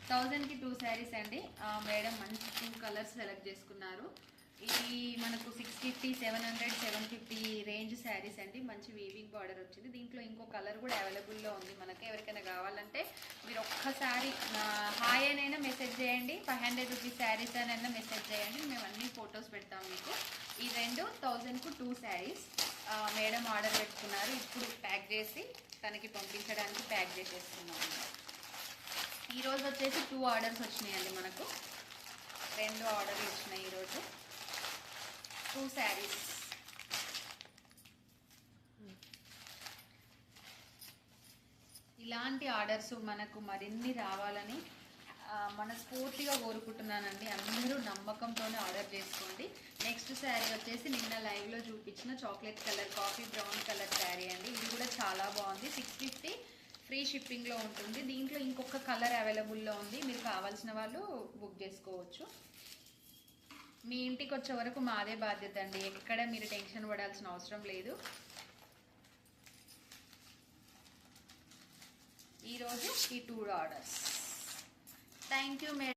1000కి 2 శారీస్ అండి. మేడం మంచి 2 colours select చేసుకున్నారు. ఇది మనకు 650, 700, 750 రేంజ్ శారీస్ అండి. మంచి వీవింగ్ బార్డర్ వచ్చింది. దీంట్లో ఇంకో కలర్ కూడా అవైలబుల్లో ఉంది మనకి. ఎవరికైనా కావాలంటే మీరు ఒక్కసారి హాయ్ అనైనా మెసేజ్ చేయండి, 500 రూపీస్ శారీస్ అనైనా మెసేజ్ చేయండి. మేము అన్ని ఫొటోస్ పెడతాం మీకు. ఈ రెండు 1000కు 2 శారీస్ మేడం ఆర్డర్ పెట్టుకున్నారు. ఇప్పుడు ప్యాక్ చేసి తనకి పంపించడానికి ప్యాక్ చేసేస్తున్నాము. ఈరోజు వచ్చేసి 2 ఆర్డర్స్ వచ్చినాయండి మనకు. 2 ఆర్డర్లు వచ్చినాయి ఈరోజు. 2 శారీస్. ఇలాంటి ఆర్డర్స్ మనకు మరిన్ని రావాలని మనస్ఫూర్తిగా కోరుకుంటున్నానండి. అందరూ నమ్మకంతోనే ఆర్డర్ చేసుకోండి. నెక్స్ట్ శారీ వచ్చేసి నిన్న లైవ్లో చూపించిన chocolate colour, coffee brown colour sari అండి. ఇది కూడా చాలా బాగుంది. 650 ఫ్రీ షిప్పింగ్లో ఉంటుంది. దీంట్లో ఇంకొక కలర్ అవైలబుల్లో ఉంది. మీరు కావాల్సిన వాళ్ళు బుక్ చేసుకోవచ్చు. మీ ఇంటికి వచ్చే వరకు మాదే బాధ్యత అండి. ఎక్కడ మీరు టెన్షన్ పడాల్సిన అవసరం లేదు. ఈరోజు ఈ 2 ఆర్డర్స్. Thank you madam.